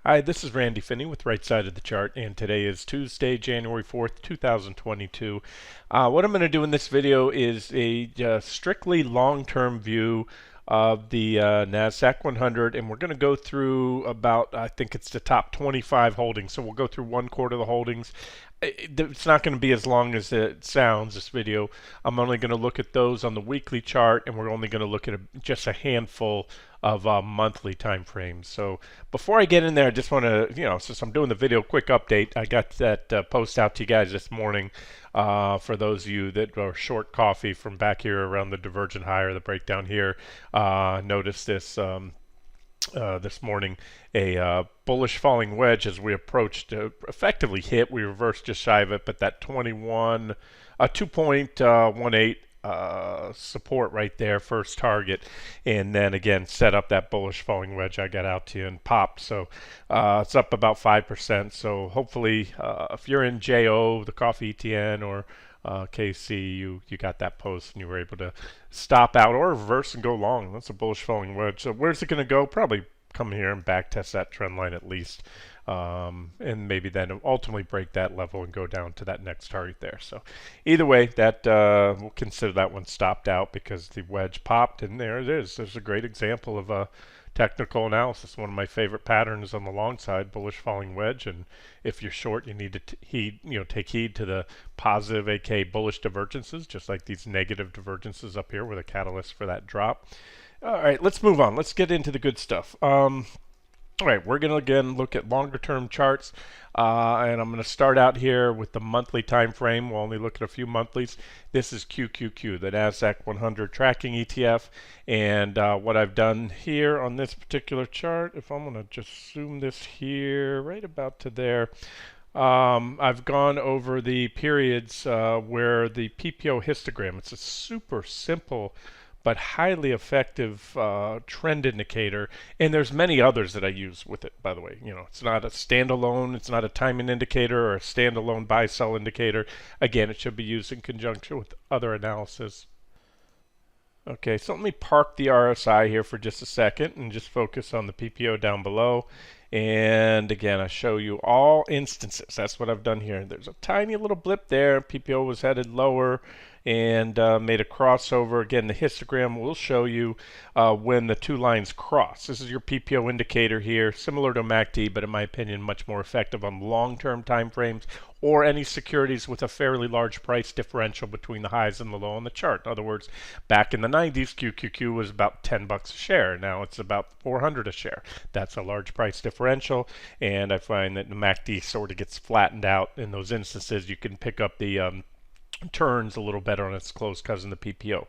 Hi, this is Randy Finney with Right Side of the Chart, and today is Tuesday, January 4th, 2022. What I'm going to do in this video is a strictly long-term view of the Nasdaq 100, and we're going to go through about, I think it's the top 25 holdings. So we'll go through one quarter of the holdings. It's not going to be as long as it sounds, this video. I'm only going to look at those on the weekly chart, and we're only going to look at just a handful of monthly time frames. So before I get in there, I just want to, since I'm doing the video, quick update. I got that post out to you guys this morning for those of you that are short coffee from back here around the divergent high or the breakdown here. Notice this. This morning, a bullish falling wedge as we approached effectively hit. We reversed just shy of it, but that 2.18 support right there, first target, and then again set up that bullish falling wedge I got out to you and popped. So it's up about 5%. So hopefully, if you're in JO, the coffee ETN, or KC, you got that post and you were able to stop out or reverse and go long. That's a bullish falling wedge. So where's it going to go? Probably come here and back test that trend line at least, and maybe then ultimately break that level and go down to that next target there. So either way, that we'll consider that one stopped out because the wedge popped, and there it is. There's a great example of a technical analysis, one of my favorite patterns on the long side, bullish falling wedge. And if you're short, you need to take heed to the positive, aka bullish divergences, just like these negative divergences up here were the catalyst for that drop. All right, let's move on. Let's get into the good stuff. All right, we're going to again look at longer term charts, and I'm going to start out here with the monthly time frame. We'll only look at a few monthlies. This is QQQ, the Nasdaq 100 tracking ETF, and what I've done here on this particular chart, if I'm going to just zoom this here right about to there, I've gone over the periods where the PPO histogram, it's a super simple but highly effective trend indicator, and there's many others that I use with it, by the way. It's not a standalone, it's not a timing indicator or a standalone buy-sell indicator. Again, it should be used in conjunction with other analysis. Okay, so let me park the RSI here for just a second and just focus on the PPO down below. And again, I show you all instances. That's what I've done here. There's a tiny little blip there. PPO was headed lower and made a crossover. Again, the histogram will show you when the two lines cross. This is your PPO indicator here, similar to MACD, but in my opinion, much more effective on long-term time frames or any securities with a fairly large price differential between the highs and the low on the chart. In other words, back in the 90s, QQQ was about 10 bucks a share. Now it's about 400 a share. That's a large price differential, and I find that the MACD sort of gets flattened out in those instances. You can pick up the turns a little better on its close cousin, the PPO.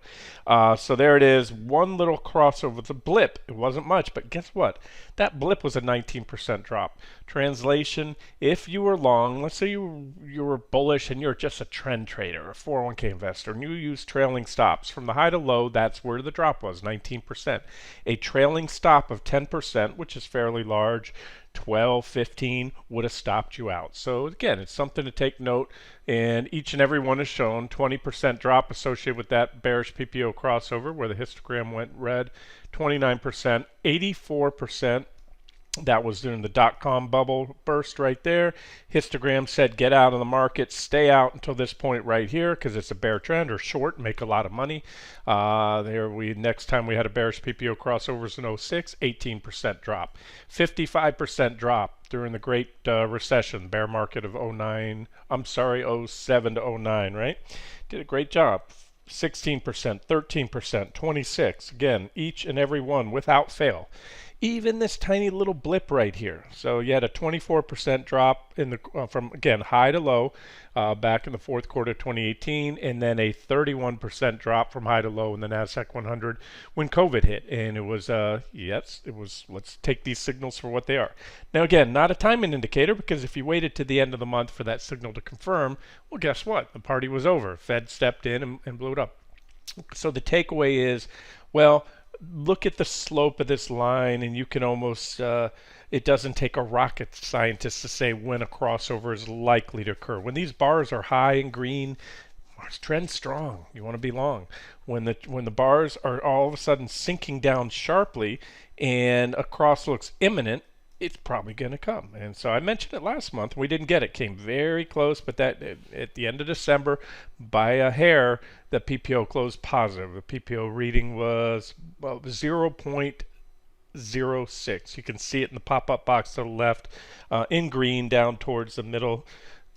So there it is, one little crossover. It's a blip. It wasn't much, but guess what? That blip was a 19% drop. Translation, if you were long, let's say you were bullish and you're just a trend trader, a 401k investor, and you use trailing stops. From the high to low, that's where the drop was, 19%. A trailing stop of 10%, which is fairly large, 12, 15 would have stopped you out. So again, it's something to take note, and each and every one is shown. 20% drop associated with that bearish PPO crossover where the histogram went red, 29%, 84%. That was during the dot-com bubble burst right there. Histogram said get out of the market, stay out until this point right here because it's a bear trend, or short, make a lot of money. Next time we had a bearish PPO crossovers in 06, 18% drop. 55% drop during the Great Recession, bear market of 07 to 09, right? Did a great job. 16%, 13%, 26%. Again, each and every one without fail. Even this tiny little blip right here. So you had a 24% drop in the from again high to low back in the fourth quarter of 2018, and then a 31% drop from high to low in the Nasdaq 100 when COVID hit. And it was let's take these signals for what they are. Now again, not a timing indicator, because if you waited to the end of the month for that signal to confirm, well, guess what? The party was over. Fed stepped in and blew it up. So the takeaway is, well, look at the slope of this line, and you can almost, it doesn't take a rocket scientist to say when a crossover is likely to occur. When these bars are high and green, trend's strong. You want to be long. When the bars are all of a sudden sinking down sharply and a cross looks imminent, it's probably going to come. And so I mentioned it last month. We didn't get it. Came very close, but that at the end of December, by a hair, the PPO closed positive. The PPO reading was, well, 0.06. You can see it in the pop-up box to the left, in green down towards the middle.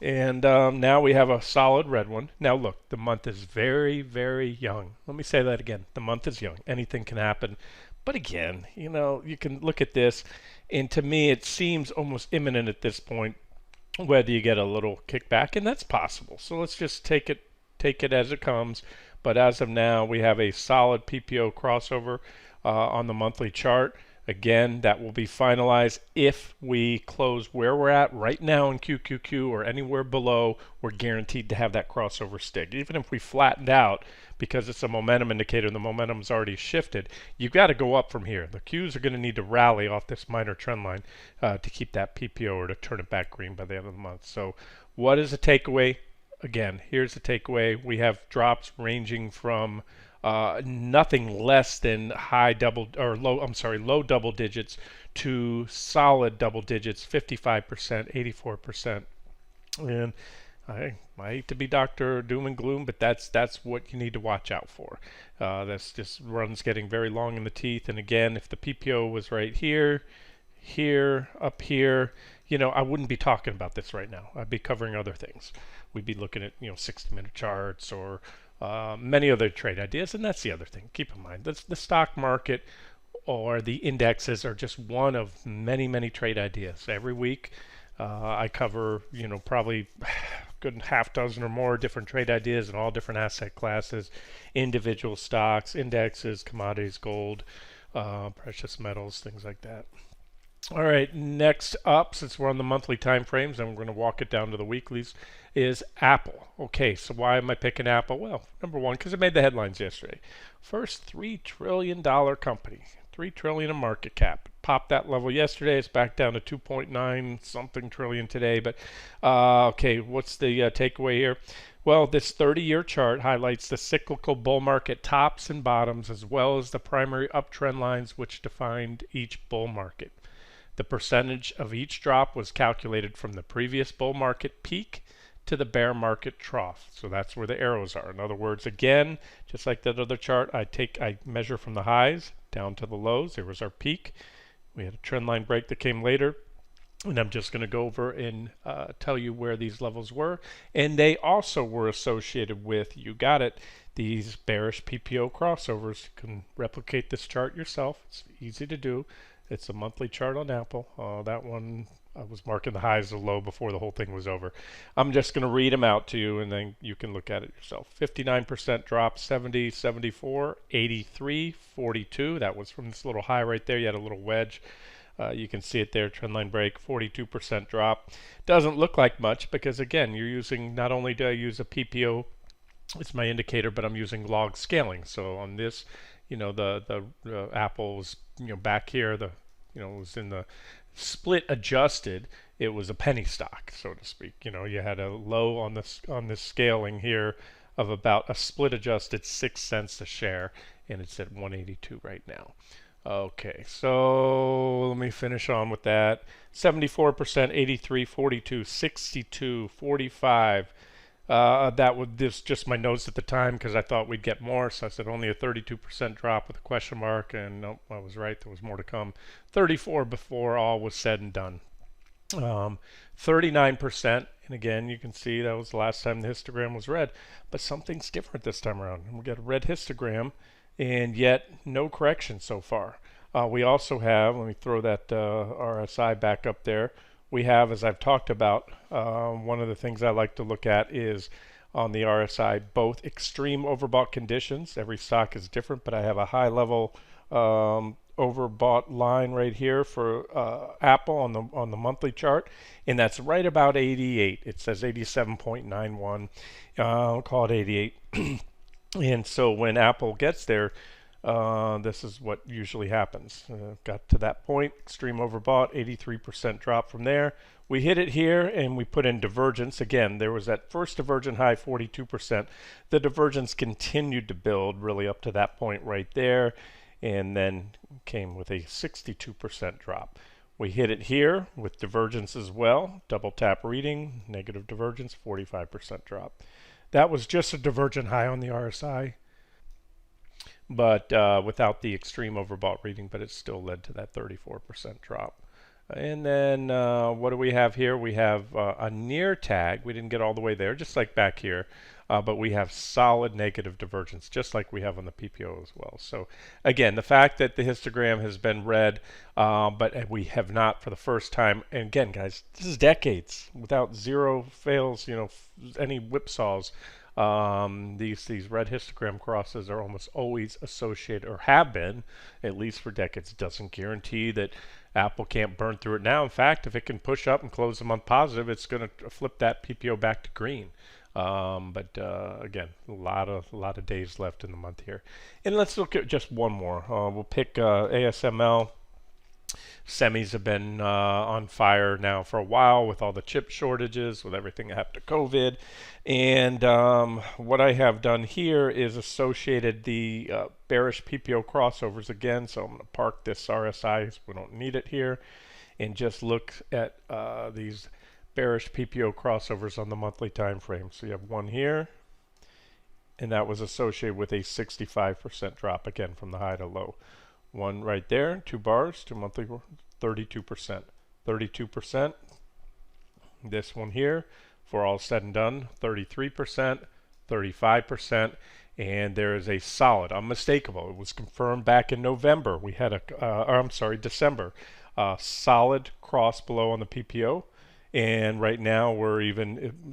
And now we have a solid red one. Now look, the month is very, very young. Let me say that again. The month is young. Anything can happen. But again, you can look at this, and to me, it seems almost imminent at this point whether you get a little kickback, and that's possible. So let's just take it as it comes. But as of now, we have a solid PPO crossover on the monthly chart. Again, that will be finalized if we close where we're at right now in QQQ or anywhere below. We're guaranteed to have that crossover stick. Even if we flattened out, because it's a momentum indicator and the momentum's already shifted, you've got to go up from here. The Qs are going to need to rally off this minor trend line to keep that PPO or to turn it back green by the end of the month. So what is the takeaway? Again, here's the takeaway. We have drops ranging from nothing less than low double digits to solid double digits, 55%, 84%. And I hate to be Dr. Doom and Gloom, but that's what you need to watch out for. That's just runs getting very long in the teeth. And again, if the PPO was right here, up here, I wouldn't be talking about this right now. I'd be covering other things. We'd be looking at 60-minute charts or many other trade ideas. And that's the other thing. Keep in mind, the stock market or the indexes are just one of many, many trade ideas. Every week, I cover, probably a good half dozen or more different trade ideas in all different asset classes, individual stocks, indexes, commodities, gold, precious metals, things like that. All right, next up, since we're on the monthly time frames and we're going to walk it down to the weeklies, is Apple. Okay, so why am I picking Apple? Well, number one, because it made the headlines yesterday. First $3 trillion company, $3 trillion in market cap. Popped that level yesterday. It's back down to 2.9 something trillion today. But okay, what's the takeaway here? Well, this 30-year chart highlights the cyclical bull market tops and bottoms, as well as the primary uptrend lines which defined each bull market. The percentage of each drop was calculated from the previous bull market peak to the bear market trough. So that's where the arrows are. In other words, again, just like that other chart, I measure from the highs down to the lows. There was our peak. We had a trend line break that came later. And I'm just going to go over and tell you where these levels were. And they also were associated with, you got it, these bearish PPO crossovers. You can replicate this chart yourself. It's easy to do. It's a monthly chart on Apple. That one, I was marking the high as the low before the whole thing was over. I'm just going to read them out to you, and then you can look at it yourself. 59% drop, 70, 74, 83, 42. That was from this little high right there. You had a little wedge. You can see it there, trendline break, 42% drop. Doesn't look like much because, again, you're using, not only do I use a PPO, it's my indicator, but I'm using log scaling. So on this, the Apple was, back here, it was in the split adjusted. It was a penny stock, so to speak. You had a low on this scaling here of about a split adjusted 6 cents a share, and it's at 182 right now. Okay, so let me finish on with that. 74%, 83, 42, 62, 45. That was just my notes at the time because I thought we'd get more. So I said only a 32% drop with a question mark, and nope, I was right. There was more to come. 34 before all was said and done. 39%, and again, you can see that was the last time the histogram was red, but something's different this time around. We got a red histogram, and yet no correction so far. We also have, let me throw that RSI back up there. We have, as I've talked about, one of the things I like to look at is on the RSI, both extreme overbought conditions. Every stock is different, but I have a high level overbought line right here for Apple on the monthly chart, and that's right about 88. It says 87.91. I'll call it 88. And so when Apple gets there, this is what usually happens. Got to that point, extreme overbought, 83% drop from there. We hit it here and we put in divergence. Again, there was that first divergent high, 42%. The divergence continued to build really up to that point right there, and then came with a 62% drop. We hit it here with divergence as well. Double tap reading, negative divergence, 45% drop. That was just a divergent high on the RSI, but without the extreme overbought reading, but it still led to that 34% drop. And then what do we have here? We have a near tag. We didn't get all the way there, just like back here. But we have solid negative divergence, just like we have on the PPO as well. So again, the fact that the histogram has been red, but we have not for the first time. And again, guys, this is decades without zero fails, any whipsaws. These red histogram crosses are almost always associated, or have been, at least for decades. It doesn't guarantee that Apple can't burn through it now. In fact, if it can push up and close the month positive, it's going to flip that PPO back to green. But again, a lot of days left in the month here. And let's look at just one more. We'll pick ASML. Semis have been on fire now for a while with all the chip shortages, with everything after COVID. And what I have done here is associated the bearish PPO crossovers again. So I'm going to park this RSI, we don't need it here, and just look at these bearish PPO crossovers on the monthly time frame. So you have one here, and that was associated with a 65% drop again from the high to low. One right there, 2 bars, 2 monthly, 32%. 32%. This one here, for all said and done, 33%, 35%, and there is a solid, unmistakable. It was confirmed back in November. We had December. Solid cross below on the PPO. And right now we're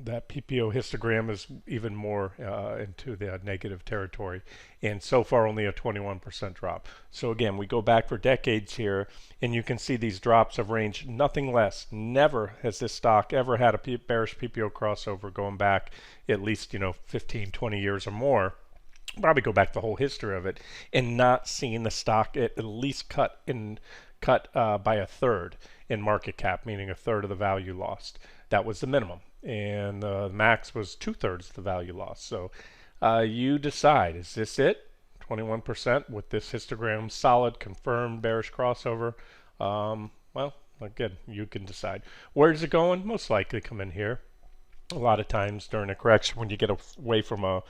that PPO histogram is even more into the negative territory, and so far only a 21% drop. So again, we go back for decades here, and you can see these drops have ranged nothing less. Never has this stock ever had a bearish PPO crossover going back at least 15, 20 years or more. Probably go back the whole history of it, and not seeing the stock at least cut by a third in market cap, meaning a third of the value lost. That was the minimum, and the max was 2/3 of the value lost. So you decide, is this it? 21% with this histogram, solid, confirmed bearish crossover. Well, again, you can decide. Where's it going? Most likely come in here. A lot of times during a correction, when you get away from a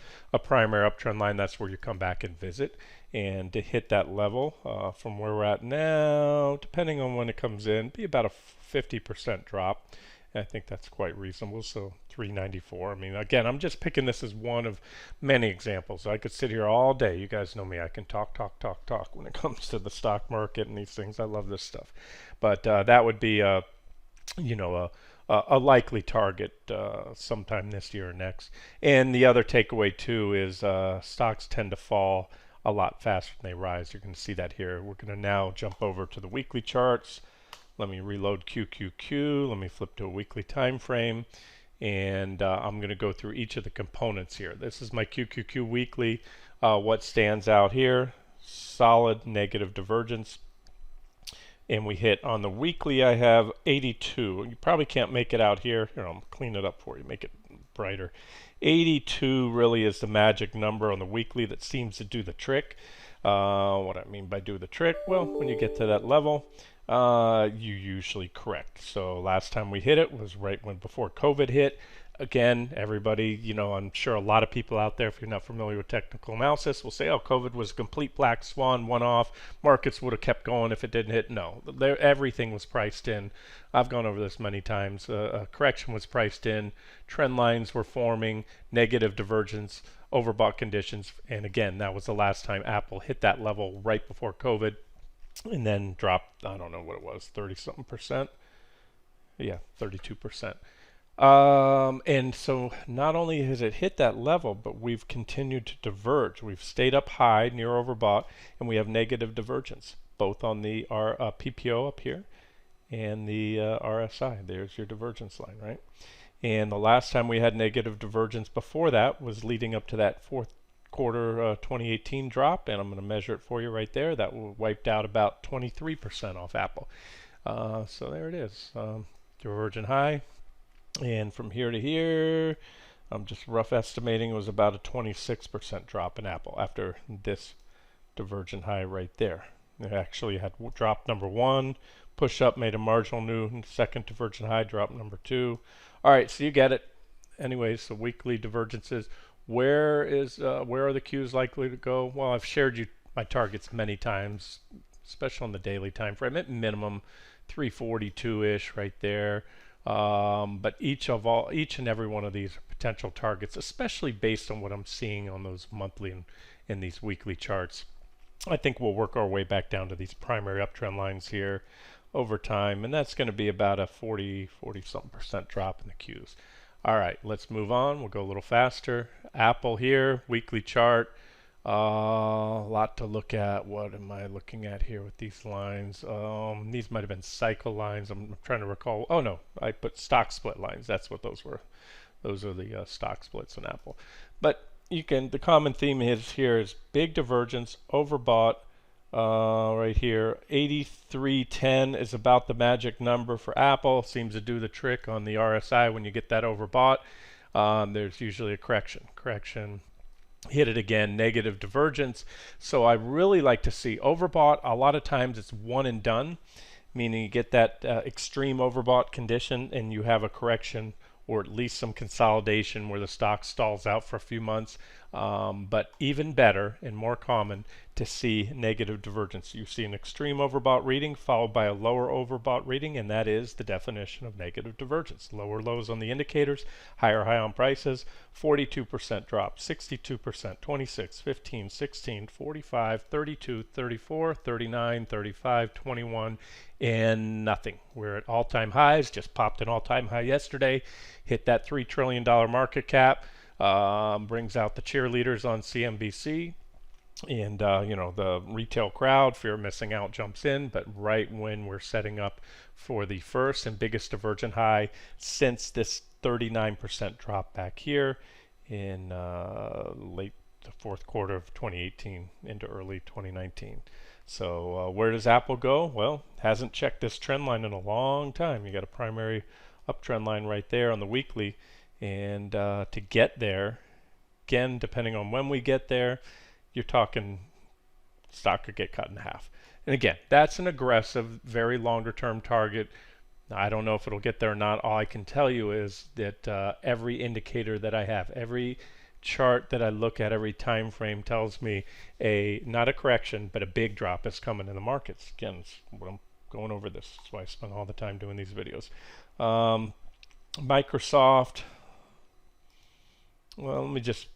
primary uptrend line, that's where you come back and visit. And to hit that level from where we're at now, depending on when it comes in, be about a 50% drop. And I think that's quite reasonable. So 394. I mean, again, I'm just picking this as one of many examples. I could sit here all day. You guys know me. I can talk when it comes to the stock market and these things. I love this stuff. But that would be a likely target sometime this year or next. And the other takeaway too is stocks tend to fall a lot faster than they rise. You're going to see that here. We're going to now jump over to the weekly charts. Let me reload QQQ. Let me flip to a weekly time frame, and I'm going to go through each of the components here. This is my QQQ weekly. What stands out here? Solid negative divergence. And we hit on the weekly, I have 82. You probably can't make it out here. Here, I'll clean it up for you, make it brighter. 82 really is the magic number on the weekly that seems to do the trick. What I mean by do the trick? Well, when you get to that level, you usually correct. So last time we hit it was right before COVID hit. Again, everybody, I'm sure a lot of people out there, if you're not familiar with technical analysis, will say, oh, COVID was a complete black swan, one-off. Markets would have kept going if it didn't hit. No, everything was priced in. I've gone over this many times. A correction was priced in. Trend lines were forming, negative divergence, overbought conditions. And again, that was the last time Apple hit that level right before COVID, and then dropped, I don't know what it was, 30-something%. Yeah, 32%. And so not only has it hit that level, but we've continued to diverge. We've stayed up high, near overbought, and we have negative divergence, both on the PPO up here and the RSI. There's your divergence line, right? And the last time we had negative divergence before that was leading up to that fourth quarter 2018 drop, and I'm going to measure it for you right there. That wiped out about 23% off Apple. So there it is, divergent high. And from here to here, I'm just rough estimating, it was about a 26% drop in Apple after this divergent high right there. It actually had drop number 1, push up, made a marginal new second divergent high, drop number 2. All right, so you get it. Anyways, so weekly divergences. Where are the Qs likely to go? Well, I've shared you my targets many times, especially on the daily time frame. At minimum, 342-ish right there. But each and every one of these are potential targets, especially based on what I'm seeing on those monthly and these weekly charts. I think we'll work our way back down to these primary uptrend lines here over time, and that's going to be about a 40 something percent drop in the Qs. All right, let's move on. We'll go a little faster. Apple here, weekly chart. A lot to look at. What am I looking at here with these lines? These might have been cycle lines. I'm trying to recall. Oh no, I put stock split lines. That's what those were. Those are the stock splits in Apple. But the common theme here is big divergence, overbought. Right here, 83.10 is about the magic number for Apple. Seems to do the trick on the RSI when you get that overbought. There's usually a correction. Hit it again, negative divergence. So I really like to see overbought. A lot of times it's one and done, meaning you get that extreme overbought condition and you have a correction or at least some consolidation where the stock stalls out for a few months. But even better and more common to see negative divergence. You see an extreme overbought reading followed by a lower overbought reading, and that is the definition of negative divergence. Lower lows on the indicators, higher high on prices, 42% drop, 62%, 26, 15, 16, 45, 32, 34, 39, 35, 21, and nothing. We're at all-time highs, just popped an all-time high yesterday, hit that $3 trillion market cap, brings out the cheerleaders on CNBC. And the retail crowd, fear of missing out, jumps in, but right when we're setting up for the first and biggest divergent high since this 39% drop back here in late the fourth quarter of 2018 into early 2019. So where does Apple go? Well, hasn't checked this trend line in a long time. You got a primary uptrend line right there on the weekly, and to get there, again, depending on when we get there, you're talking stock could get cut in half. And again, that's an aggressive, very longer term target. I don't know if it'll get there or not. All I can tell you is that every indicator that I have, every chart that I look at, every time frame tells me not a correction, but a big drop is coming in the markets. Again, it's what I'm going over this. That's why I spend all the time doing these videos. Microsoft. Well, let me just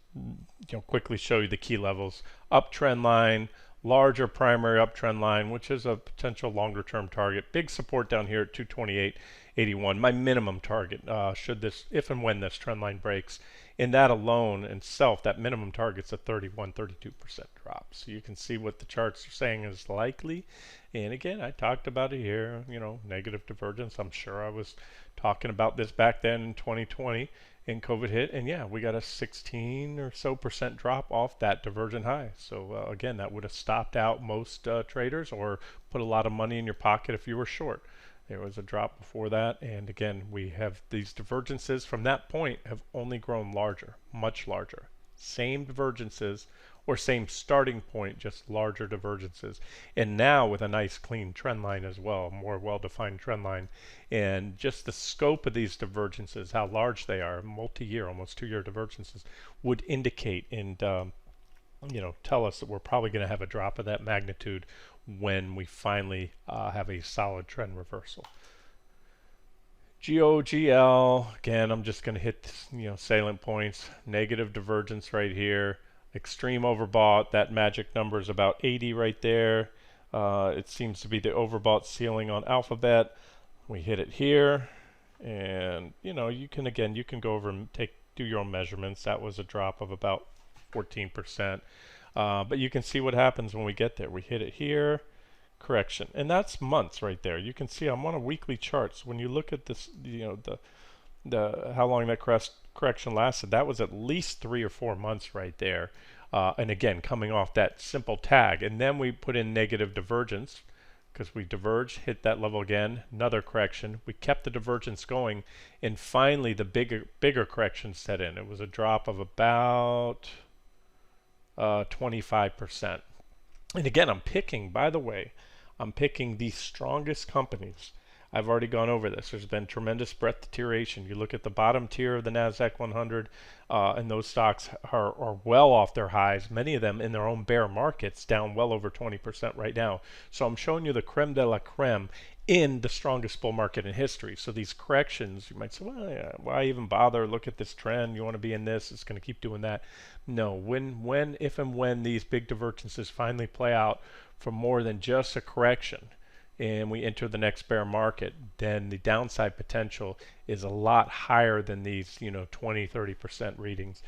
quickly show you the key levels. Uptrend line, larger primary uptrend line, which is a potential longer term target. Big support down here at 228.81. My minimum target, if and when this trend line breaks. In that alone itself, that minimum target's a 32% drop. So you can see what the charts are saying is likely. And again, I talked about it here, negative divergence. I'm sure I was talking about this back then in 2020. And COVID hit, and yeah, we got a 16 or so percent drop off that divergent high. So again, that would have stopped out most traders or put a lot of money in your pocket if you were short. There was a drop before that, and again, we have these divergences from that point have only grown larger, much larger. Same divergences or same starting point, just larger divergences. And now with a nice clean trend line as well, more well-defined trend line. And just the scope of these divergences, how large they are, multi-year, almost 2-year divergences, would indicate and tell us that we're probably going to have a drop of that magnitude when we finally have a solid trend reversal. GOGL, again, I'm just going to hit salient points. Negative divergence right here. Extreme overbought. That magic number is about 80 right there. It seems to be the overbought ceiling on Alphabet. We hit it here, and you can go over and do your own measurements. That was a drop of about 14%. But you can see what happens when we get there. We hit it here, correction, and that's months right there. You can see I'm on a weekly chart. So when you look at this, the how long that correction lasted, that was at least 3 or 4 months right there. And again, coming off that simple tag, and then we put in negative divergence because we diverged, hit that level again, another correction. We kept the divergence going, and finally the bigger correction set in. It was a drop of about 25%. And again, I'm picking, by the way, I'm picking the strongest companies. I've already gone over this. There's been tremendous breadth deterioration. You look at the bottom tier of the Nasdaq 100, and those stocks are well off their highs. Many of them in their own bear markets down well over 20% right now. So I'm showing you the creme de la creme in the strongest bull market in history. So these corrections, you might say, well, yeah, why even bother? Look at this trend. You want to be in this. It's going to keep doing that. No, if and when these big divergences finally play out for more than just a correction, and we enter the next bear market, then the downside potential is a lot higher than these, 20-30% readings,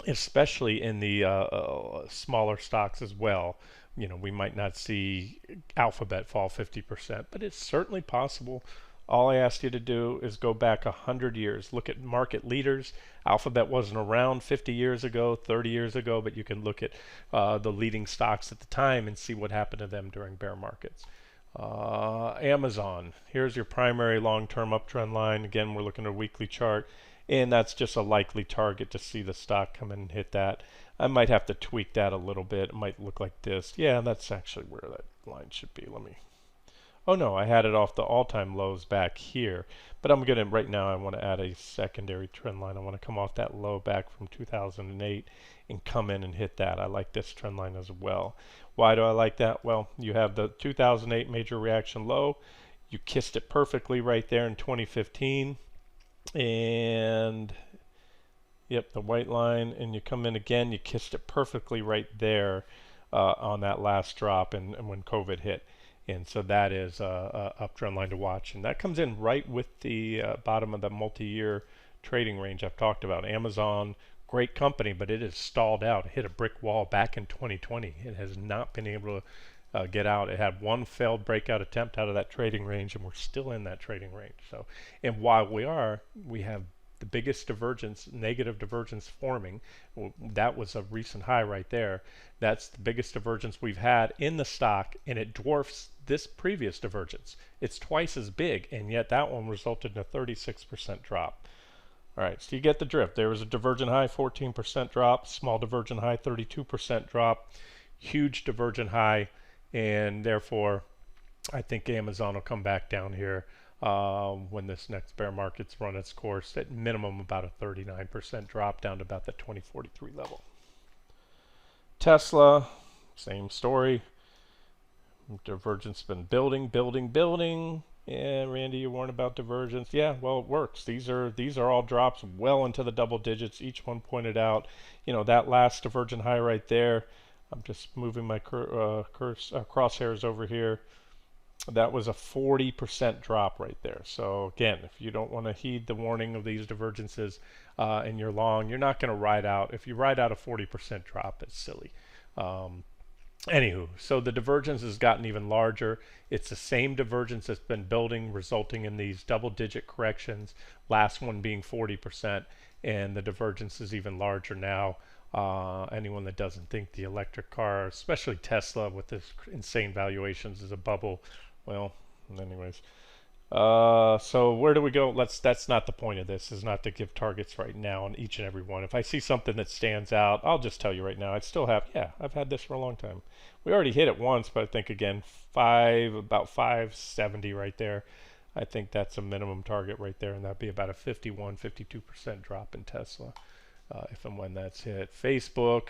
especially in the smaller stocks as well. We might not see Alphabet fall 50%, but it's certainly possible. All I asked you to do is go back 100 years. Look at market leaders. Alphabet wasn't around 50 years ago, 30 years ago, but you can look at the leading stocks at the time and see what happened to them during bear markets. Amazon, here's your primary long-term uptrend line. Again, we're looking at a weekly chart, and that's just a likely target to see the stock come in and hit that. I might have to tweak that a little bit. It might look like this. Yeah, that's actually where that line should be. Oh no, I had it off the all-time lows back here, but I'm gonna right now I want to add a secondary trend line. I want to come off that low back from 2008 and come in and hit that. I like this trend line as well. Why do I like that? Well, you have the 2008 major reaction low. You kissed it perfectly right there in 2015, and yep, the white line, and you come in again, you kissed it perfectly right there on that last drop and when COVID hit. And so that is a uptrend line to watch. And that comes in right with the bottom of the multi-year trading range I've talked about. Amazon, great company, but it has stalled out. It hit a brick wall back in 2020. It has not been able to get out. It had one failed breakout attempt out of that trading range, and we're still in that trading range. So, and while we have the biggest divergence, negative divergence forming. That was a recent high right there. That's the biggest divergence we've had in the stock, and it dwarfs this previous divergence. It's twice as big, and yet that one resulted in a 36% drop. All right, so you get the drift. There was a divergent high, 14% drop, small divergent high, 32% drop, huge divergent high, and therefore I think Amazon will come back down here when this next bear market's run its course, at minimum about a 39% drop down to about the 2043 level. Tesla, same story. Divergence been building. Yeah, Randy, you warned about divergence. Yeah, well, it works. These are all drops well into the double digits. Each one pointed out, that last divergent high right there. I'm just moving my crosshairs over here. That was a 40% drop right there. So again, if you don't want to heed the warning of these divergences and you're long, you're not going to ride out. If you ride out a 40% drop, it's silly. Anywho, so the divergence has gotten even larger. It's the same divergence that's been building, resulting in these double-digit corrections, last one being 40%, and the divergence is even larger now. Anyone that doesn't think the electric car, especially Tesla with this insane valuations, is a bubble, well, anyways. So where do we go? That's not the point of this, is not to give targets right now on each and every one. If I see something that stands out, I'll just tell you right now. I've had this for a long time. We already hit it once, but I think again, about 570 right there. I think that's a minimum target right there, and that'd be about a 52% drop in Tesla, if and when that's hit. Facebook,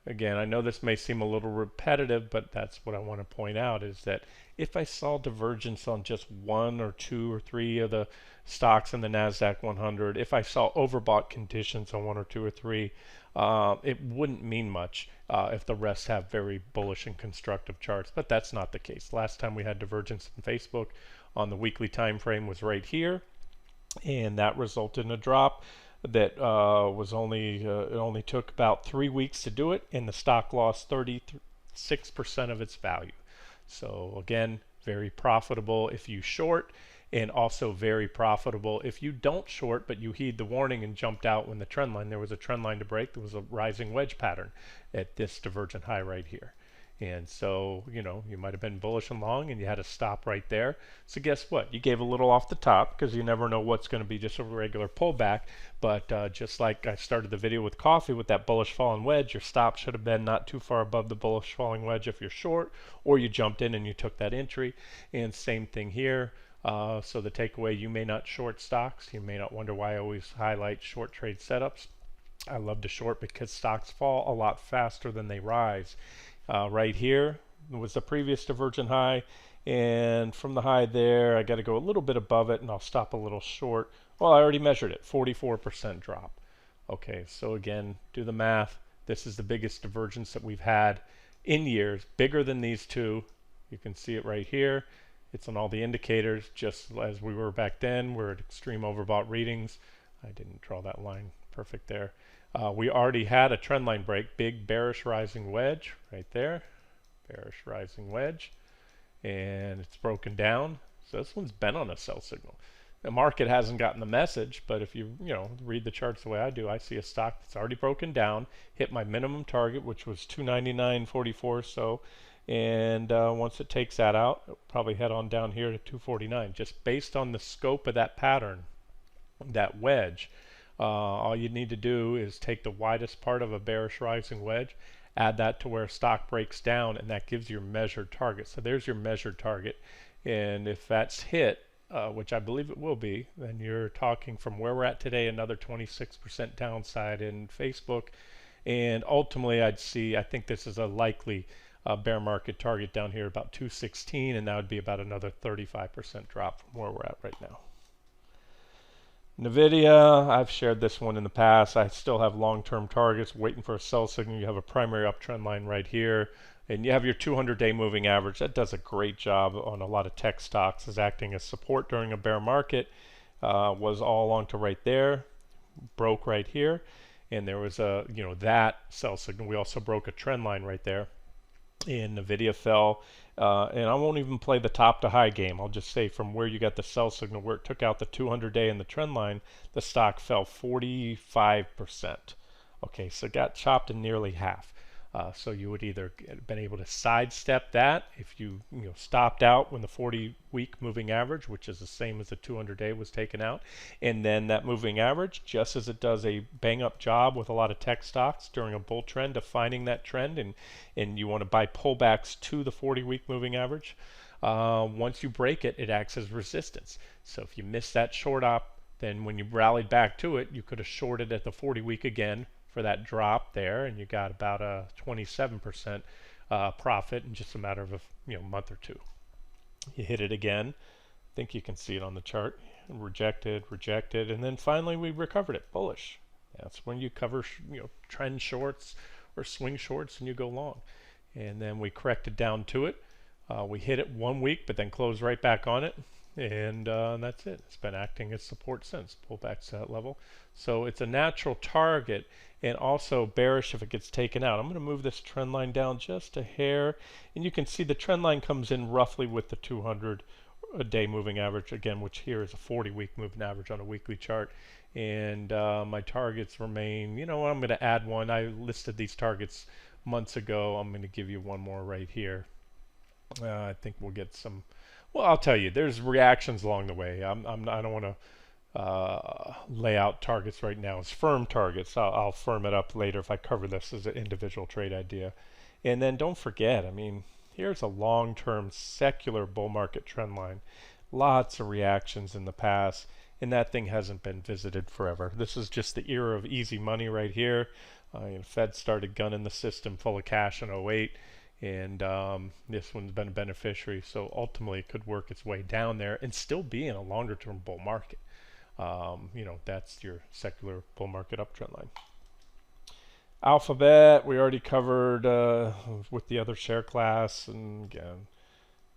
again, I know this may seem a little repetitive, but that's what I want to point out, is that if I saw divergence on just one or two or three of the stocks in the Nasdaq 100, if I saw overbought conditions on one or two or three, it wouldn't mean much if the rest have very bullish and constructive charts, but that's not the case. Last time we had divergence in Facebook on the weekly time frame was right here, and that resulted in a drop that was only it only took about 3 weeks to do it, and the stock lost 36% of its value. So again, very profitable if you short, and also very profitable if you don't short, but you heed the warning and jumped out when there was a trend line to break. There was a rising wedge pattern at this divergent high right here. And so, you know, you might have been bullish and long and you had a stop right there. So guess what? You gave a little off the top because you never know what's going to be just a regular pullback. But just like I started the video with coffee with that bullish falling wedge, your stop should have been not too far above the bullish falling wedge if you're short, or you jumped in and you took that entry. And same thing here. So the takeaway, you may not short stocks. You may not wonder why I always highlight short trade setups. I love to short because stocks fall a lot faster than they rise. Right here was the previous divergent high, and from the high there I got to go a little bit above it and I'll stop a little short. Well, I already measured it, 44% drop. Okay, so again, do the math. This is the biggest divergence that we've had in years, bigger than these two. You can see it right here. It's on all the indicators, just as we were back then. We're at extreme overbought readings. I didn't draw that line perfect there. We already had a trend line break, big bearish rising wedge right there, bearish rising wedge, and it's broken down. So this one's been on a sell signal. The market hasn't gotten the message, but if you read the charts the way I do, I see a stock that's already broken down, hit my minimum target, which was 299.44. So, and once it takes that out, it'll probably head on down here to 249, just based on the scope of that pattern, that wedge. All you need to do is take the widest part of a bearish rising wedge, add that to where stock breaks down, and that gives your measured target. So there's your measured target, and if that's hit, which I believe it will be, then you're talking from where we're at today, another 26% downside in Facebook, and ultimately I think this is a likely bear market target down here about 216, and that would be about another 35% drop from where we're at right now. NVIDIA, I've shared this one in the past. I still have long-term targets waiting for a sell signal. You have a primary uptrend line right here, and you have your 200-day moving average. That does a great job on a lot of tech stocks as acting as support during a bear market. Was all along to right there, broke right here, and there was a that sell signal. We also broke a trend line right there, and NVIDIA fell. And I won't even play the top to high game. I'll just say from where you got the sell signal, where it took out the 200-day and the trend line, the stock fell 45%. Okay, so it got chopped in nearly half. So you would either been able to sidestep that if you stopped out when the 40-week moving average, which is the same as the 200-day, was taken out, and then that moving average, just as it does a bang-up job with a lot of tech stocks during a bull trend, defining that trend, and you want to buy pullbacks to the 40-week moving average. Once you break it, it acts as resistance. So if you miss that short op, then when you rallied back to it, you could have shorted at the 40-week again for that drop there, and you got about a 27% profit in just a matter of a month or two. You hit it again. I think you can see it on the chart. Rejected, rejected, and then finally we recovered it, bullish. That's when you cover trend shorts or swing shorts and you go long. And then we corrected down to it. We hit it 1 week, but then closed right back on it. And that's it. It's been acting as support since. Pull back to that level. So it's a natural target, and also bearish if it gets taken out. I'm going to move this trend line down just a hair, and you can see the trend line comes in roughly with the 200-day moving average, again, which here is a 40-week moving average on a weekly chart. And my targets remain, I'm going to add one. I listed these targets months ago. I'm going to give you one more right here. I think we'll get some. Well, I'll tell you, there's reactions along the way. I don't want to lay out targets right now as firm targets. I'll firm it up later if I cover this as an individual trade idea. And then don't forget, here's a long-term secular bull market trend line. Lots of reactions in the past, and that thing hasn't been visited forever. This is just the era of easy money right here. Fed started gunning the system full of cash in 08. And this one's been a beneficiary, so ultimately it could work its way down there and still be in a longer term bull market. That's your secular bull market uptrend line. Alphabet, we already covered with the other share class, and again,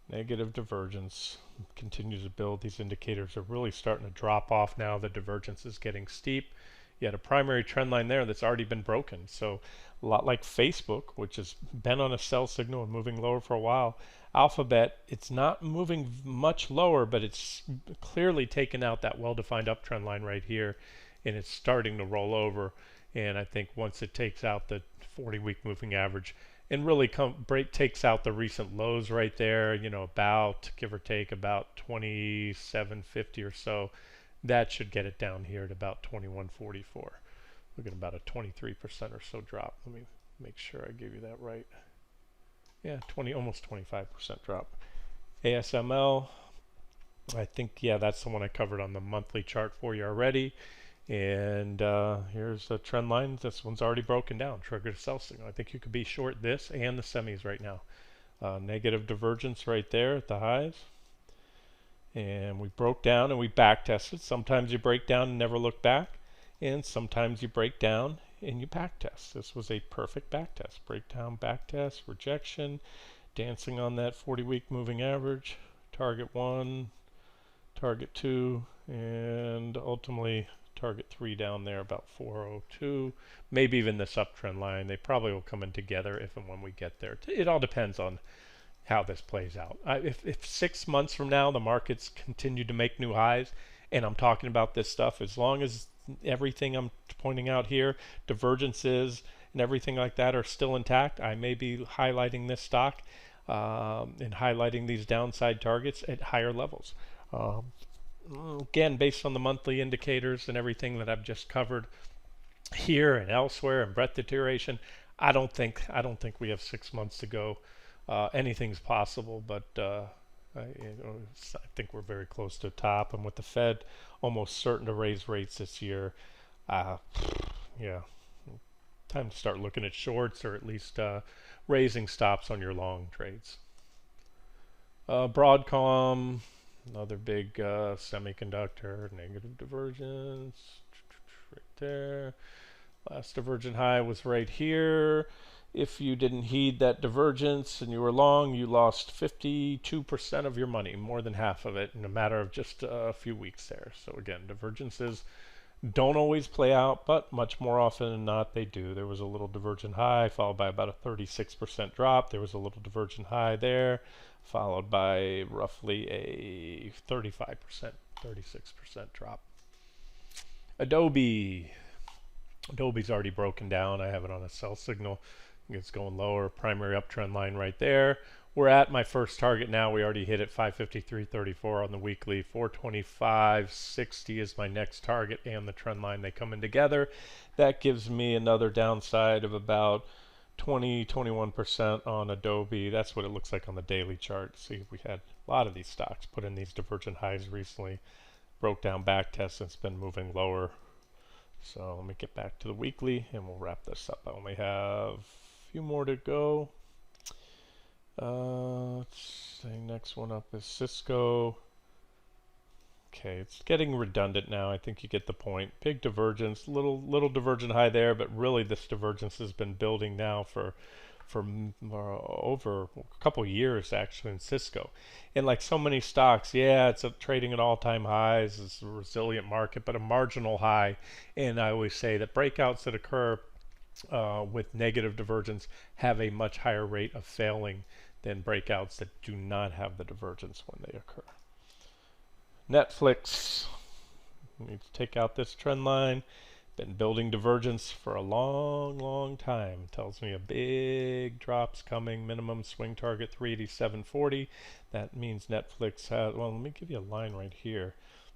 negative divergence continues to build. These indicators are really starting to drop off now. The divergence is getting steep. You had a primary trend line there that's already been broken. So a lot like Facebook, which has been on a sell signal and moving lower for a while. Alphabet, it's not moving much lower, but it's clearly taken out that well-defined uptrend line right here, and it's starting to roll over. And I think once it takes out the 40-week moving average and really takes out the recent lows right there, about give or take about 27.50 or so. That should get it down here at about 21.44. Look at about a 23% or so drop. Let me make sure I gave you that right. Yeah, almost 25% drop. ASML, I think, yeah, that's the one I covered on the monthly chart for you already. And here's the trend line. This one's already broken down. Trigger to sell signal. I think you could be short this and the semis right now. Negative divergence right there at the highs. And we broke down and we back tested. Sometimes you break down and never look back. And sometimes you break down and you back test. This was a perfect back test. Breakdown, back test, rejection, dancing on that 40-week moving average. Target 1, target 2, and ultimately target 3 down there about 402. Maybe even this uptrend line. They probably will come in together if and when we get there. It all depends on how this plays out. If 6 months from now the markets continue to make new highs, and I'm talking about this stuff, as long as everything I'm pointing out here, divergences and everything like that are still intact, I may be highlighting this stock and highlighting these downside targets at higher levels. Again, based on the monthly indicators and everything that I've just covered here and elsewhere and breadth deterioration, I don't think we have 6 months to go. Anything's possible, but I think we're very close to the top. And with the Fed almost certain to raise rates this year, yeah, time to start looking at shorts or at least raising stops on your long trades. Broadcom, another big semiconductor, negative divergence right there. Last divergent high was right here. If you didn't heed that divergence and you were long, you lost 52% of your money, more than half of it, in a matter of just a few weeks there. So again, divergences don't always play out, but much more often than not, they do. There was a little divergent high, followed by about a 36% drop. There was a little divergent high there, followed by roughly a 35%, 36% drop. Adobe's already broken down. I have it on a sell signal. It's going lower, primary uptrend line right there. We're at my first target now. We already hit it, 553.34 on the weekly. 425.60 is my next target, and the trend line, they come in together. That gives me another downside of about 21% on Adobe. That's what it looks like on the daily chart. See, we had a lot of these stocks put in these divergent highs recently, broke down back tests, and it's been moving lower. So let me get back to the weekly and we'll wrap this up. I only have a few more to go. Let's see, next one up is Cisco. Okay, it's getting redundant now. I think you get the point. Big divergence, little divergent high there, but really this divergence has been building now for over a couple years actually in Cisco. And like so many stocks, yeah, it's trading at all-time highs. It's a resilient market, but a marginal high. And I always say that breakouts that occur with negative divergence have a much higher rate of failing than breakouts that do not have the divergence when they occur. Netflix, we need to take out this trend line. Been building divergence for a long time. Tells me a big drop's coming. Minimum swing target 387.40. That means Netflix has, well, let me give you a line right here.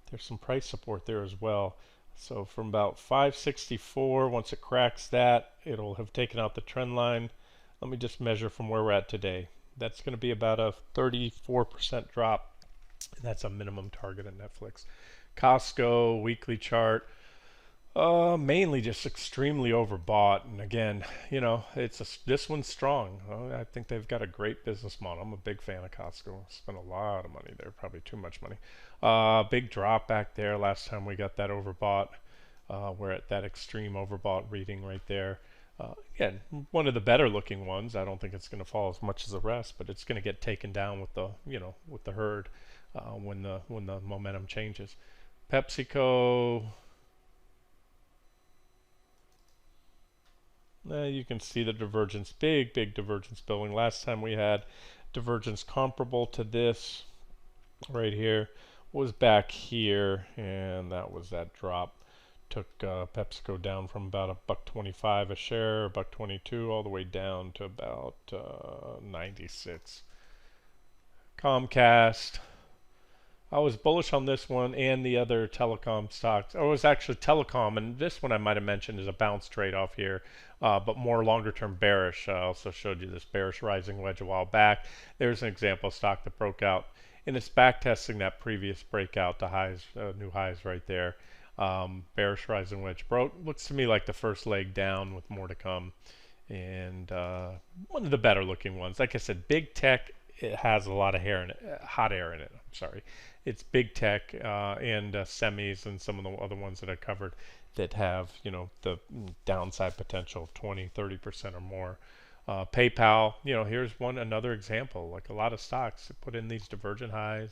There's some price support there as well. So from about 564, once it cracks that, it'll have taken out the trend line. Let me just measure from where we're at today. That's going to be about a 34% drop. That's a minimum target at Netflix. Costco, weekly chart. Mainly just extremely overbought, and again, this one's strong. I think they've got a great business model. I'm a big fan of Costco. Spent a lot of money there, probably too much money. Big drop back there last time we got that overbought. We're at that extreme overbought reading right there. Again, one of the better looking ones. I don't think it's going to fall as much as the rest, but it's going to get taken down with the herd when the momentum changes. PepsiCo. You can see the divergence, big divergence building. Last time we had divergence comparable to this right here was back here, and that was that drop Took PepsiCo down from about $1.25 a share, $1.22, all the way down to about 96. Comcast, I was bullish on this one and the other telecom stocks. Oh, it was actually telecom, and this one I might have mentioned is a bounce trade off here, but more longer term bearish. I also showed you this bearish rising wedge a while back. There's an example of stock that broke out, and it's back testing that previous breakout to highs, new highs right there. Bearish rising wedge broke. Looks to me like the first leg down with more to come, and one of the better looking ones. Like I said, big tech. It has a lot of hair in it, hot air in it. I'm sorry. It's big tech and semis and some of the other ones that I covered that have, the downside potential of 20, 30% or more. PayPal, here's another example. Like a lot of stocks that put in these divergent highs.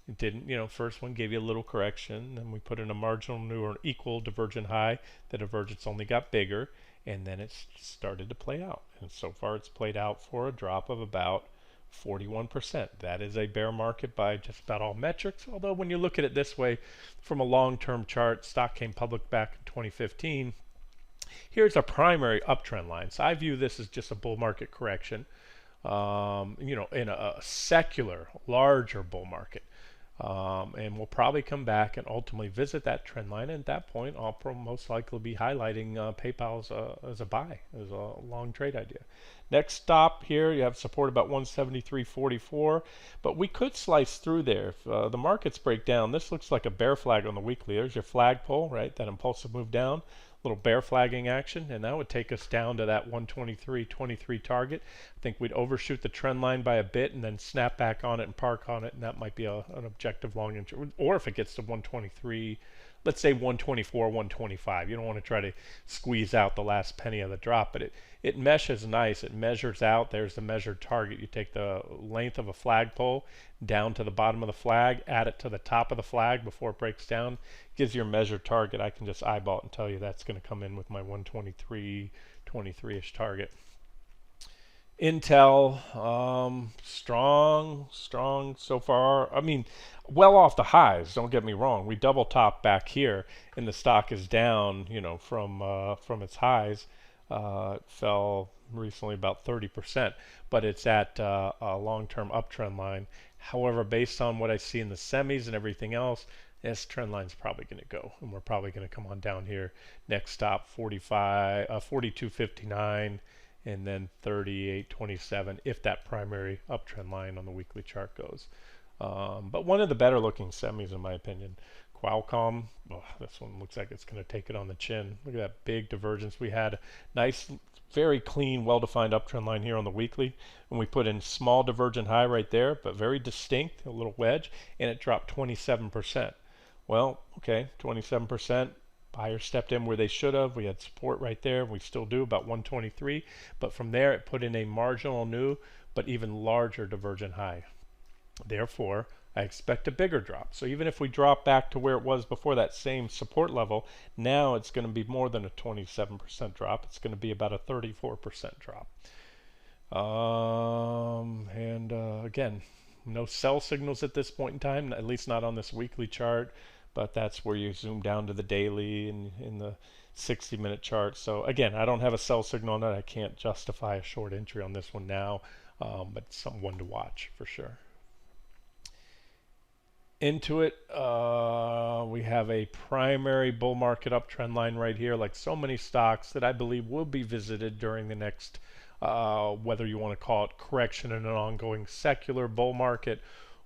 It didn't, first one gave you a little correction, then we put in a marginal new or equal divergent high. The divergence only got bigger, and then it started to play out. And so far it's played out for a drop of about 41%. That is a bear market by just about all metrics. Although when you look at it this way, from a long-term chart, stock came public back in 2015. Here's a primary uptrend line. So I view this as just a bull market correction, in a secular, larger bull market. And we'll probably come back and ultimately visit that trend line. And at that point, I'll most likely be highlighting PayPal as a buy, as a long trade idea. Next stop here, you have support about 173.44, but we could slice through there. If the markets break down, this looks like a bear flag on the weekly. There's your flagpole, right? That impulsive move down. Little bear flagging action, and that would take us down to that 123.23 target. I think we'd overshoot the trend line by a bit and then snap back on it and park on it, and that might be an objective long interest. Or if it gets to 123, let's say 124, 125. You don't want to try to squeeze out the last penny of the drop, but it meshes nice. It measures out. There's the measured target. You take the length of a flagpole down to the bottom of the flag, add it to the top of the flag before it breaks down, gives you a measured target. I can just eyeball it and tell you that's going to come in with my 123, 23-ish target. Intel, strong so far. I mean, well off the highs. Don't get me wrong. We double top back here, and the stock is down. From its highs. It fell recently about 30%, but it's at a long-term uptrend line. However, based on what I see in the semis and everything else, this trend line's probably going to go, and we're probably going to come on down here. Next stop 42.59. And then 38.27 if that primary uptrend line on the weekly chart goes. But one of the better looking semis in my opinion. Qualcomm, this one looks like it's going to take it on the chin. Look at that big divergence. We had nice, very clean, well-defined uptrend line here on the weekly. And we put in small divergent high right there, but very distinct, a little wedge, and it dropped 27%. Well, okay, 27%. Buyers stepped in where they should have. We had support right there. We still do about 123. But from there, it put in a marginal new, but even larger divergent high. Therefore, I expect a bigger drop. So even if we drop back to where it was before that same support level, now it's going to be more than a 27% drop. It's going to be about a 34% drop. Again, no sell signals at this point in time, at least not on this weekly chart. But that's where you zoom down to the daily and in the 60-minute chart. So again, I don't have a sell signal on that. I can't justify a short entry on this one now, but it's someone to watch for sure. Into it, we have a primary bull market uptrend line right here, like so many stocks that I believe will be visited during the next, whether you want to call it correction in an ongoing secular bull market,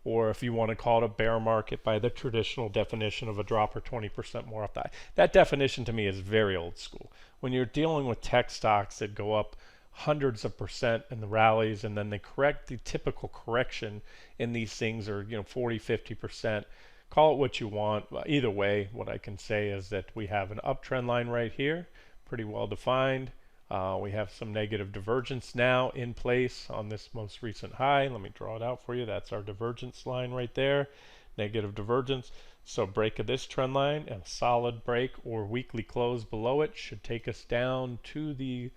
or if you want to call it a bear market by the traditional definition of a drop or 20% more off the high. That definition to me is very old school. When you're dealing with tech stocks that go up hundreds of percent in the rallies and then they correct, the typical correction in these things are 40, 50%. Call it what you want. Either way, what I can say is that we have an uptrend line right here, pretty well defined. We have some negative divergence now in place on this most recent high. Let me draw it out for you. That's our divergence line right there. Negative divergence. So break of this trend line and a solid break or weekly close below it should take us down to the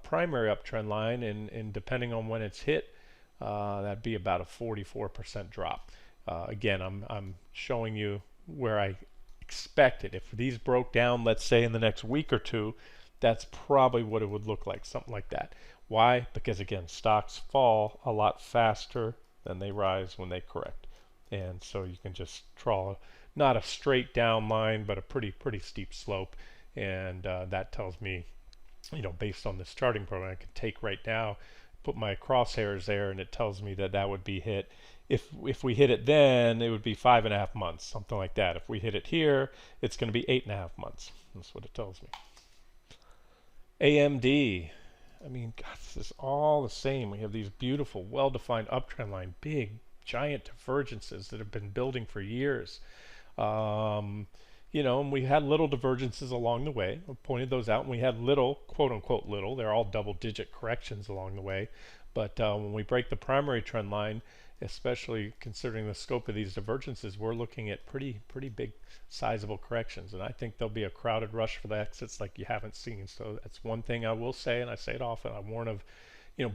primary uptrend line. And depending on when it's hit, that'd be about a 44% drop. Again, I'm showing you where I expected. If these broke down, let's say in the next week or two, that's probably what it would look like, something like that. Why? Because again, stocks fall a lot faster than they rise when they correct. And so you can just draw not a straight down line, but a pretty steep slope. And that tells me, based on this charting program, I can take right now, put my crosshairs there, and it tells me that that would be hit. If we hit it then, it would be 5.5 months, something like that. If we hit it here, it's going to be 8.5 months. That's what it tells me. AMD. I mean, God, this is all the same. We have these beautiful, well-defined uptrend line, big, giant divergences that have been building for years. And we had little divergences along the way. I pointed those out, and we had little, quote unquote little, they're all double-digit corrections along the way. But when we break the primary trend line, especially considering the scope of these divergences, we're looking at pretty big, sizable corrections. And I think there'll be a crowded rush for the exits like you haven't seen. So that's one thing I will say, and I say it often. I warn of,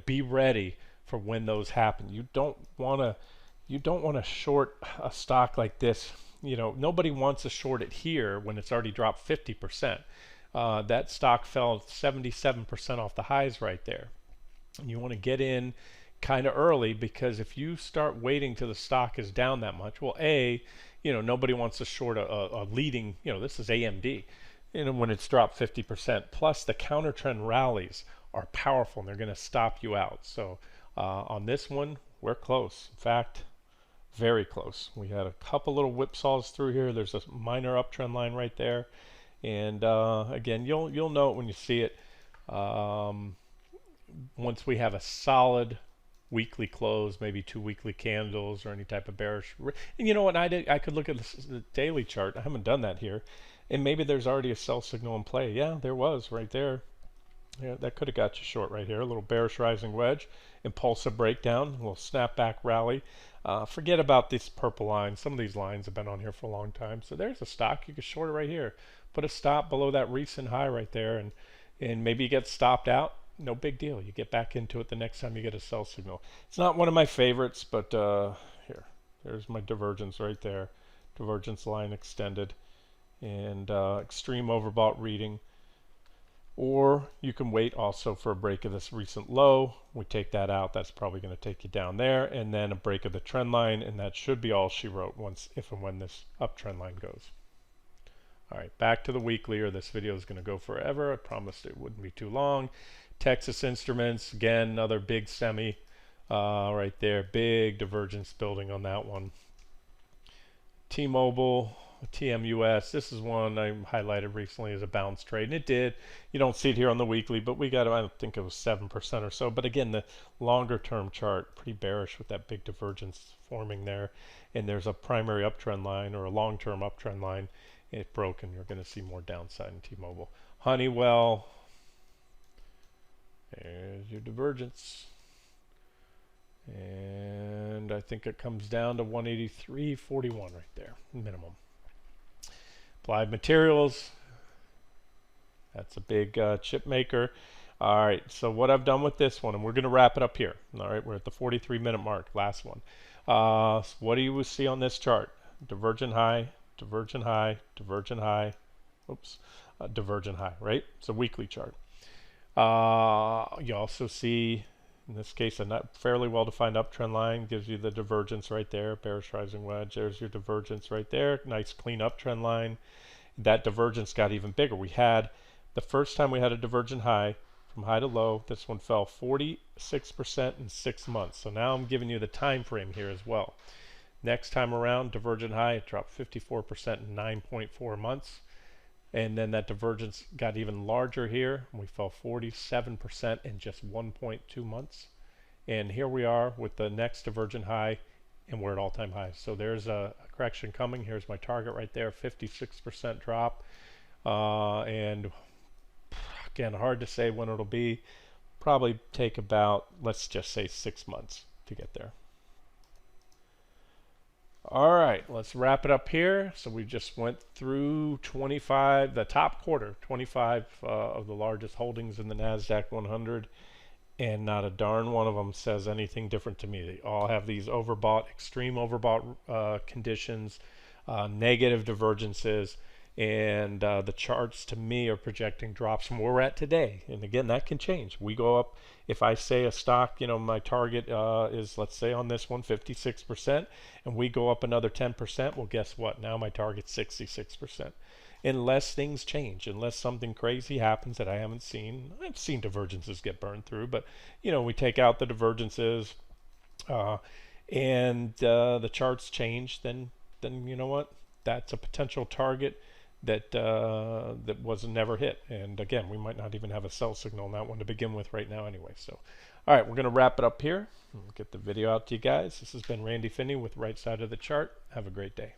be ready for when those happen. You don't want to short a stock like this. Nobody wants to short it here when it's already dropped 50%. That stock fell 77% off the highs right there. And you want to get in kind of early, because if you start waiting till the stock is down that much, well, nobody wants to short a leading, this is AMD, when it's dropped 50%. Plus the counter trend rallies are powerful, and they're going to stop you out. So on this one, we're close. In fact, very close. We had a couple little whipsaws through here. There's a minor uptrend line right there, and again, you'll know it when you see it. Once we have a solid weekly close, maybe 2 weekly candles or any type of bearish. And you know what? I could look at the daily chart. I haven't done that here, and maybe there's already a sell signal in play. Yeah, there was right there. Yeah, that could have got you short right here. A little bearish rising wedge, impulsive breakdown, a little snapback rally. Forget about this purple line. Some of these lines have been on here for a long time. So there's a stock. You can short it right here. Put a stop below that recent high right there, and maybe you get stopped out. No big deal. You get back into it the next time you get a sell signal. It's not one of my favorites, but there's my divergence right there. Divergence line extended, and extreme overbought reading. Or you can wait also for a break of this recent low. We take that out. That's probably going to take you down there, and then a break of the trend line, and that should be all she wrote once, if and when this uptrend line goes. All right, back to the weekly, or this video is going to go forever. I promised it wouldn't be too long. Texas Instruments, again, another big semi right there. Big divergence building on that one. T-Mobile, TMUS, this is one I highlighted recently as a bounce trade, and it did. You don't see it here on the weekly, but we got, I think it was 7% or so. But again, the longer term chart, pretty bearish with that big divergence forming there. And there's a primary uptrend line, or a long-term uptrend line. It broke, and you're going to see more downside in T-Mobile. Honeywell, there's your divergence. And I think it comes down to 183.41 right there, minimum. Applied Materials, that's a big chip maker. All right, so what I've done with this one, and we're going to wrap it up here. All right, we're at the 43-minute mark, last one. So what do you see on this chart? Divergent high, divergent high, divergent high. Oops, divergent high, right? It's a weekly chart. You also see, in this case, a fairly well-defined uptrend line gives you the divergence right there, bearish rising wedge. There's your divergence right there, nice clean uptrend line. That divergence got even bigger. We had, the first time we had a divergent high, from high to low, this one fell 46% in 6 months. So now I'm giving you the time frame here as well. Next time around, divergent high, it dropped 54% in 9.4 months. And then that divergence got even larger here. We fell 47% in just 1.2 months. And here we are with the next divergent high, and we're at all-time highs. So there's a correction coming. Here's my target right there, 56% drop. And again, hard to say when it'll be. Probably take about, let's just say, 6 months to get there. All right, let's wrap it up here. So we just went through 25, the top quarter, 25 of the largest holdings in the Nasdaq 100, and not a darn one of them says anything different to me. They all have these overbought, extreme overbought conditions. negative divergences, and the charts to me are projecting drops from where we're at today. And again, that can change. We go up. If I say a stock, my target is, let's say on this one, 56%, and we go up another 10%, well, guess what? Now my target's 66%. Unless things change, unless something crazy happens that I haven't seen. I've seen divergences get burned through, but we take out the divergences, uh, and the charts change, then you know what? That's a potential target that wasn't never hit. And again, we might not even have a sell signal on that one to begin with right now anyway. So, all right, we're going to wrap it up here. Get the video out to you guys. This has been Randy Finney with Right Side of the Chart. Have a great day.